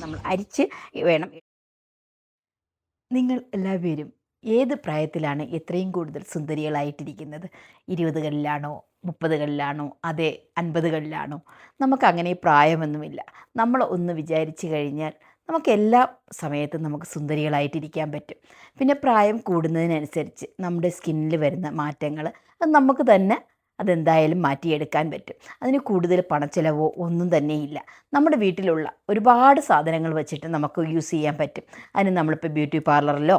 നമ്മൾ അരിച്ച് വേണം. നിങ്ങൾ എല്ലാവരും ഏത് പ്രായത്തിലാണ് എത്രയും കൂടുതൽ സുന്ദരികളായിട്ടിരിക്കുന്നത്? 20കളിലാണോ 30കളിലാണോ അതേ 50കളിലാണോ? നമുക്കങ്ങനെ പ്രായമൊന്നുമില്ല. നമ്മൾ ഒന്ന് വിചാരിച്ചു കഴിഞ്ഞാൽ നമുക്ക് എല്ലാ സമയത്തും നമുക്ക് സുന്ദരികളായിട്ടിരിക്കാൻ പറ്റും. പിന്നെ പ്രായം കൂടുന്നതിനനുസരിച്ച് നമ്മുടെ സ്കിന്നിൽ വരുന്ന മാറ്റങ്ങൾ അത് നമുക്ക് തന്നെ അതെന്തായാലും മാറ്റിയെടുക്കാൻ പറ്റും. അതിന് കൂടുതൽ പണച്ചിലവോ ഒന്നും തന്നെയില്ല. നമ്മുടെ വീട്ടിലുള്ള ഒരുപാട് സാധനങ്ങൾ വെച്ചിട്ട് നമുക്ക് യൂസ് ചെയ്യാൻ പറ്റും. അതിന് നമ്മളിപ്പോൾ ബ്യൂട്ടി പാർലറിലോ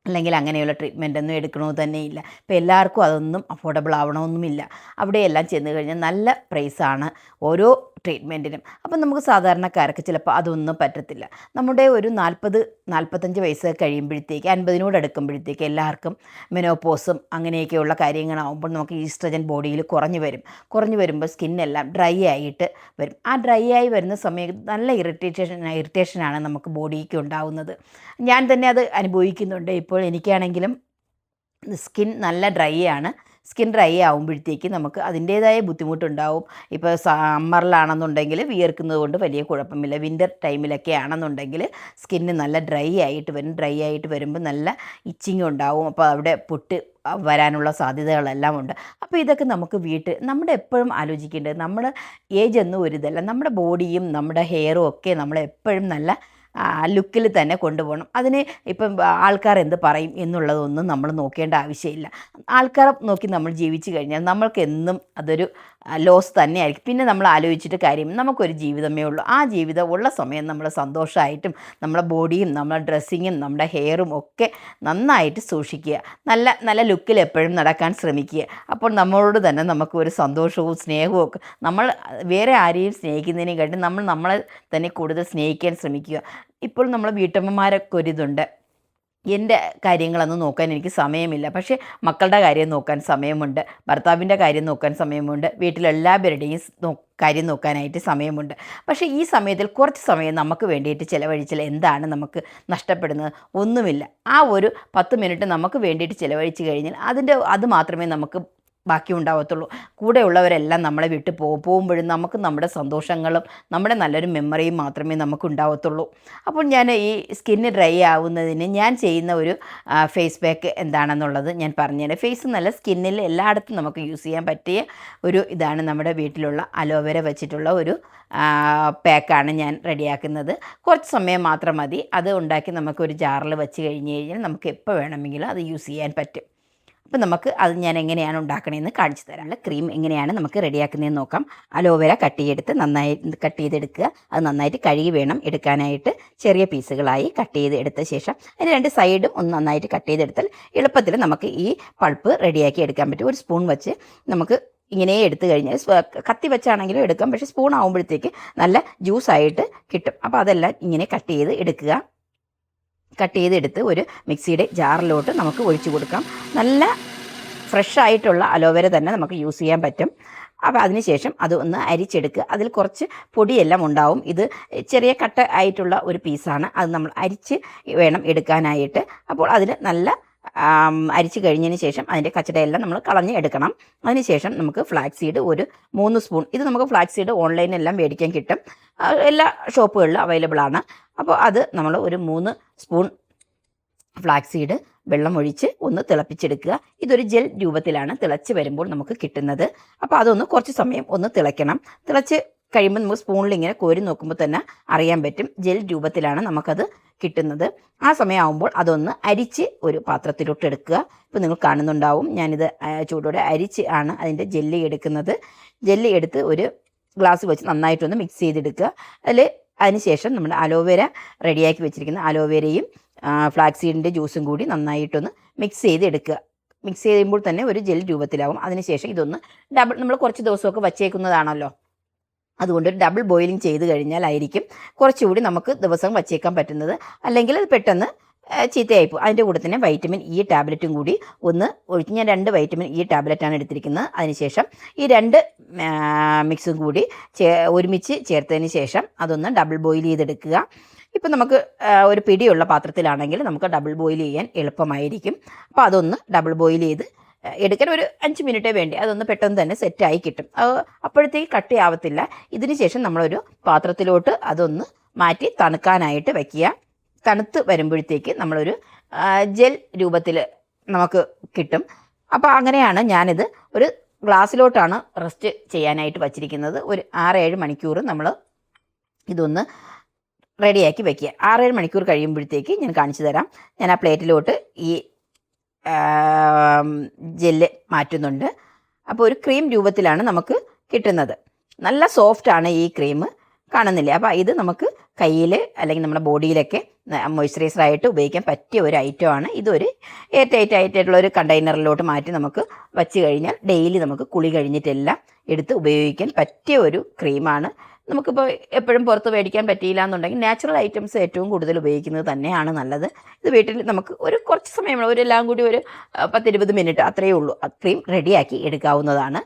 അല്ലെങ്കിൽ അങ്ങനെയുള്ള ട്രീറ്റ്മെൻറ്റൊന്നും എടുക്കണമെന്ന് തന്നെയില്ല. ഇപ്പോൾ എല്ലാവർക്കും അതൊന്നും അഫോർഡബിൾ ആവണമെന്നുമില്ല. അവിടെയെല്ലാം ചെന്ന് കഴിഞ്ഞാൽ നല്ല പ്രൈസാണ് ഓരോ ട്രീറ്റ്മെൻറ്റിനും. അപ്പം നമുക്ക് സാധാരണക്കാർക്ക് ചിലപ്പോൾ അതൊന്നും പറ്റത്തില്ല. നമ്മുടെ ഒരു 40-45 വയസ്സ് കഴിയുമ്പോഴത്തേക്ക് 50നോട് അടുക്കുമ്പോഴത്തേക്ക് എല്ലാവർക്കും മെനോപോസും അങ്ങനെയൊക്കെയുള്ള കാര്യങ്ങളാകുമ്പോൾ നമുക്ക് ഈസ്ട്രജൻ ബോഡിയിൽ കുറഞ്ഞു വരുമ്പോൾ സ്കിന്നെല്ലാം ഡ്രൈ ആയിട്ട് വരും. ആ ഡ്രൈ ആയി വരുന്ന സമയത്ത് നല്ല ഇറിറ്റേഷനാണ് നമുക്ക് ബോഡിക്ക് ഉണ്ടാകുന്നത്. ഞാൻ തന്നെ അത് അനുഭവിക്കുന്നുണ്ട്. ഇപ്പോൾ എനിക്കാണെങ്കിലും സ്കിൻ നല്ല ഡ്രൈ ആണ്. സ്കിൻ ഡ്രൈ ആകുമ്പോഴത്തേക്ക് നമുക്ക് അതിൻ്റേതായ ബുദ്ധിമുട്ടുണ്ടാവും. ഇപ്പോൾ സമ്മറിലാണെന്നുണ്ടെങ്കിൽ വിയർക്കുന്നത് കൊണ്ട് വലിയ കുഴപ്പമില്ല. വിൻ്റർ ടൈമിലൊക്കെ ആണെന്നുണ്ടെങ്കിൽ സ്കിന്ന് നല്ല ഡ്രൈ ആയിട്ട് വരും. ഡ്രൈ ആയിട്ട് വരുമ്പോൾ നല്ല ഇച്ചിങ് ഉണ്ടാവും. അപ്പോൾ അവിടെ പൊട്ട് വരാനുള്ള സാധ്യതകളെല്ലാം ഉണ്ട്. അപ്പോൾ ഇതൊക്കെ നമുക്ക് നമ്മുടെ എപ്പോഴും ആലോചിക്കേണ്ടത് നമ്മുടെ ഏജ് ഒന്നും ഒരിതല്ല. നമ്മുടെ ബോഡിയും നമ്മുടെ ഹെയറും ഒക്കെ നമ്മളെപ്പോഴും നല്ല ലുക്കിൽ തന്നെ കൊണ്ടുപോകണം. അതിന് ഇപ്പം ആൾക്കാർ എന്ത് പറയും എന്നുള്ളതൊന്നും നമ്മൾ നോക്കേണ്ട ആവശ്യമില്ല. ആൾക്കാരെ നോക്കി നമ്മൾ ജീവിച്ചു കഴിഞ്ഞാൽ നമ്മൾക്കെന്നും അതൊരു ലോസ് തന്നെയായിരിക്കും. പിന്നെ നമ്മൾ ആലോചിച്ചിട്ട് കാര്യം, നമുക്കൊരു ജീവിതമേ ഉള്ളൂ. ആ ജീവിതം ഉള്ള സമയം നമ്മൾ സന്തോഷമായിട്ടും നമ്മുടെ ബോഡിയും നമ്മുടെ ഡ്രസ്സിങ്ങും നമ്മുടെ ഹെയറും ഒക്കെ നന്നായിട്ട് സൂക്ഷിക്കുക. നല്ല നല്ല ലുക്കിൽ എപ്പോഴും നടക്കാൻ ശ്രമിക്കുക. അപ്പോൾ നമ്മളോട് തന്നെ നമുക്ക് ഒരു സന്തോഷവും സ്നേഹവും ഒക്കെ, നമ്മൾ വേറെ ആരെയും സ്നേഹിക്കുന്നതിനെക്കാട്ടും നമ്മൾ നമ്മളെ തന്നെ കൂടുതൽ സ്നേഹിക്കാൻ ശ്രമിക്കുക. ഇപ്പോൾ നമ്മൾ വീട്ടമ്മമാരൊക്കെ ഒരിതുണ്ട്, എൻ്റെ കാര്യങ്ങളൊന്നും നോക്കാൻ എനിക്ക് സമയമില്ല, പക്ഷേ മക്കളുടെ കാര്യം നോക്കാൻ സമയമുണ്ട്, ഭർത്താവിൻ്റെ കാര്യം നോക്കാൻ സമയമുണ്ട്, വീട്ടിലെല്ലാവരുടെയും കാര്യം നോക്കാനായിട്ട് സമയമുണ്ട്. പക്ഷേ ഈ സമയത്തിൽ കുറച്ച് സമയം നമുക്ക് വേണ്ടിയിട്ട് ചിലവഴിച്ചാൽ എന്താണ് നമുക്ക് നഷ്ടപ്പെടുന്നത്? ഒന്നുമില്ല. ആ ഒരു 10 മിനിറ്റ് നമുക്ക് വേണ്ടിയിട്ട് ചിലവഴിച്ച് കഴിഞ്ഞാൽ അത് മാത്രമേ നമുക്ക് ബാക്കി ഉണ്ടാവത്തുള്ളൂ. കൂടെയുള്ളവരെല്ലാം നമ്മളെ വിട്ട് പോകുമ്പോഴും നമുക്ക് നമ്മുടെ സന്തോഷങ്ങളും നമ്മുടെ നല്ലൊരു മെമ്മറിയും മാത്രമേ നമുക്ക് ഉണ്ടാവത്തുള്ളൂ. അപ്പോൾ ഞാൻ ഈ സ്കിന്ന് ഡ്രൈ ആവുന്നതിന് ഞാൻ ചെയ്യുന്ന ഒരു ഫേസ് പാക്ക് എന്താണെന്നുള്ളത് ഞാൻ പറഞ്ഞുതരാം. ഫേസ് നല്ല സ്കിന്നിൽ എല്ലായിടത്തും നമുക്ക് യൂസ് ചെയ്യാൻ പറ്റിയ ഒരു ഇതാണ് നമ്മുടെ വീട്ടിലുള്ള അലോവേര വെച്ചിട്ടുള്ള ഒരു പാക്കാണ് ഞാൻ റെഡിയാക്കുന്നത്. കുറച്ച് സമയം മാത്രം മതി. അത് ഉണ്ടാക്കി നമുക്കൊരു ജാറിൽ വെച്ച് കഴിഞ്ഞാൽ നമുക്ക് എപ്പോൾ വേണമെങ്കിലും അത് യൂസ് ചെയ്യാൻ പറ്റും. അപ്പോൾ നമുക്ക് അത് ഞാൻ എങ്ങനെയാണ് ഉണ്ടാക്കണമെന്ന് കാണിച്ചു തരാം. ക്രീം എങ്ങനെയാണ് നമുക്ക് റെഡിയാക്കുന്നതെന്ന് നോക്കാം. അലോവേര നന്നായി കട്ട് ചെയ്തെടുക്കുക. അത് നന്നായിട്ട് കഴുകി വേണം എടുക്കാനായിട്ട്. ചെറിയ പീസുകളായി കട്ട് ചെയ്ത് എടുത്ത ശേഷം അതിന് 2 സൈഡും ഒന്ന് നന്നായിട്ട് കട്ട് ചെയ്തെടുത്താൽ എളുപ്പത്തിൽ നമുക്ക് ഈ പൾപ്പ് റെഡിയാക്കി എടുക്കാൻ പറ്റും. ഒരു സ്പൂൺ വെച്ച് നമുക്ക് ഇങ്ങനെ എടുത്തു കഴിഞ്ഞാൽ കത്തി വെച്ചാണെങ്കിലും എടുക്കാം, പക്ഷേ സ്പൂൺ ആകുമ്പോഴത്തേക്ക് നല്ല ജ്യൂസായിട്ട് കിട്ടും. അപ്പോൾ അതെല്ലാം ഇങ്ങനെ കട്ട് ചെയ്ത് എടുക്കുക. കട്ട് ചെയ്തെടുത്ത് ഒരു മിക്സിയുടെ ജാറിലോട്ട് നമുക്ക് ഒഴിച്ചു കൊടുക്കാം. നല്ല ഫ്രഷ് ആയിട്ടുള്ള അലോവേര തന്നെ നമുക്ക് യൂസ് ചെയ്യാൻ പറ്റും. അപ്പോൾ അതിനുശേഷം അത് ഒന്ന് അരിച്ചെടുക്കുക. അതിൽ കുറച്ച് പൊടിയെല്ലാം ഉണ്ടാവും. ഇത് ചെറിയ കട്ട ആയിട്ടുള്ള ഒരു പീസാണ്. അത് നമ്മൾ അരിച്ച് വേണം എടുക്കാനായിട്ട്. അപ്പോൾ അതിൽ നല്ല അരിച്ച് കഴിഞ്ഞതിന് ശേഷം അതിൻ്റെ കച്ചടയെല്ലാം നമ്മൾ കളഞ്ഞ് എടുക്കണം. അതിനുശേഷം നമുക്ക് ഫ്ലാക്സ് സീഡ് ഒരു 3 സ്പൂൺ, ഇത് നമുക്ക് ഫ്ലാക്സ് സീഡ് ഓൺലൈനിലെല്ലാം മേടിക്കാൻ കിട്ടും, എല്ലാ ഷോപ്പുകളിലും അവൈലബിൾ ആണ്. അപ്പോൾ അത് നമ്മൾ ഒരു 3 സ്പൂൺ ഫ്ലാക്സ് സീഡ് വെള്ളം ഒഴിച്ച് ഒന്ന് തിളപ്പിച്ചെടുക്കുക. ഇതൊരു ജെൽ രൂപത്തിലാണ് തിളച്ച് വരുമ്പോൾ നമുക്ക് കിട്ടുന്നത്. അപ്പോൾ അതൊന്ന് കുറച്ച് സമയം ഒന്ന് തിളയ്ക്കണം. തിളച്ച് കഴിയുമ്പോൾ നമുക്ക് സ്പൂണിൽ ഇങ്ങനെ കോരി നോക്കുമ്പോൾ തന്നെ അറിയാൻ പറ്റും ജെൽ രൂപത്തിലാണ് നമുക്കത് കിട്ടുന്നത്. ആ സമയമാകുമ്പോൾ അതൊന്ന് അരിച്ച് ഒരു പാത്രത്തിലോട്ട് എടുക്കുക. ഇപ്പോൾ നിങ്ങൾ കാണുന്നുണ്ടാവും ഞാനിത് ചൂടോടെ അരിച്ച് ആണ് അതിൻ്റെ ജെല്ലി എടുക്കുന്നത്. ജെല്ലി എടുത്ത് ഒരു ഗ്ലാസ് വെച്ച് നന്നായിട്ടൊന്ന് മിക്സ് ചെയ്തെടുക്കുക. അതിനുശേഷം നമ്മൾ അലോവേര റെഡിയാക്കി വെച്ചിരിക്കുന്ന അലോവേരയും ഫ്ലാക്സ് സീഡിൻ്റെ ജ്യൂസും കൂടി നന്നായിട്ടൊന്ന് മിക്സ് ചെയ്തെടുക്കുക. മിക്സ് ചെയ്യുമ്പോൾ തന്നെ ഒരു ജെൽ രൂപത്തിലാവും. അതിനുശേഷം ഇതൊന്ന് നമ്മൾ കുറച്ച് ദിവസമൊക്കെ വച്ചേക്കുന്നതാണല്ലോ, അതുകൊണ്ട് ഒരു ഡബിൾ ബോയിലിംഗ് ചെയ്ത് കഴിഞ്ഞാലായിരിക്കും കുറച്ചുകൂടി നമുക്ക് ദിവസം വച്ചേക്കാൻ പറ്റുന്നത്. അല്ലെങ്കിൽ അത് പെട്ടെന്ന് ചീത്തയായിപ്പോൾ. അതിൻ്റെ കൂടെ തന്നെ വൈറ്റമിൻ ഇ ടാബ്ലറ്റും കൂടി ഒന്ന് ഒഴിച്ച്, ഞാൻ 2 വൈറ്റമിൻ ഇ ടാബ്ലറ്റാണ് എടുത്തിരിക്കുന്നത്. അതിനുശേഷം ഈ 2 മിക്സും കൂടി ഒരുമിച്ച് ചേർത്തതിന് ശേഷം അതൊന്ന് ഡബിൾ ബോയിൽ ചെയ്തെടുക്കുക. ഇപ്പം നമുക്ക് ഒരു പിടിയുള്ള പാത്രത്തിലാണെങ്കിൽ നമുക്ക് ഡബിൾ ബോയിൽ ചെയ്യാൻ എളുപ്പമായിരിക്കും. അപ്പോൾ അതൊന്ന് ഡബിൾ ബോയിൽ ചെയ്ത് എടുക്കാൻ ഒരു 5 മിനിറ്റേ വേണ്ടി, അതൊന്ന് പെട്ടെന്ന് തന്നെ സെറ്റായി കിട്ടും. അപ്പോഴത്തേക്ക് കട്ടിയാവത്തില്ല. ഇതിന് ശേഷം നമ്മളൊരു പാത്രത്തിലോട്ട് അതൊന്ന് മാറ്റി തണുക്കാനായിട്ട് വയ്ക്കുക. തണുത്ത് വരുമ്പോഴത്തേക്ക് നമ്മളൊരു ജെൽ രൂപത്തിൽ നമുക്ക് കിട്ടും. അപ്പോൾ അങ്ങനെയാണ് ഞാനിത് ഒരു ഗ്ലാസ്സിലോട്ടാണ് റെസ്റ്റ് ചെയ്യാനായിട്ട് വച്ചിരിക്കുന്നത്. ഒരു 6-7 മണിക്കൂർ നമ്മൾ ഇതൊന്ന് റെഡിയാക്കി വയ്ക്കുക. 6-7 മണിക്കൂർ കഴിയുമ്പോഴത്തേക്ക് ഞാൻ കാണിച്ചു തരാം. ഞാൻ ആ പ്ലേറ്റിലോട്ട് ഈ ജെല്ല് മാറ്റുന്നുണ്ട്. അപ്പോൾ ഒരു ക്രീം രൂപത്തിലാണ് നമുക്ക് കിട്ടുന്നത്. നല്ല സോഫ്റ്റാണ് ഈ ക്രീം, കാണുന്നില്ലേ? അപ്പോൾ ഇത് നമുക്ക് കയ്യിൽ അല്ലെങ്കിൽ നമ്മുടെ ബോഡിയിലൊക്കെ മോയ്സ്ചറൈസറായിട്ട് ഉപയോഗിക്കാൻ പറ്റിയ ഒരു ഐറ്റമാണ്. ഇതൊരു എയർ ടൈറ്റ് ആയിട്ടുള്ള ഒരു കണ്ടെയ്നറിലോട്ട് മാറ്റി നമുക്ക് വച്ച് കഴിഞ്ഞാൽ ഡെയിലി നമുക്ക് കുളി കഴിഞ്ഞിട്ടെല്ലാം എടുത്ത് ഉപയോഗിക്കാൻ പറ്റിയ ഒരു ക്രീമാണ്. നമുക്കിപ്പോൾ എപ്പോഴും പുറത്ത് മേടിക്കാൻ പറ്റിയില്ല എന്നുണ്ടെങ്കിൽ നാച്ചുറൽ ഐറ്റംസ് ഏറ്റവും കൂടുതൽ ഉപയോഗിക്കുന്നത് തന്നെയാണ് നല്ലത്. ഇത് വീട്ടിൽ നമുക്ക് ഒരു കുറച്ച് സമയം, എല്ലാം കൂടി ഒരു 10-20 മിനിറ്റ് അത്രയേ ഉള്ളൂ, ക്രീം റെഡിയാക്കി എടുക്കാവുന്നതാണ്.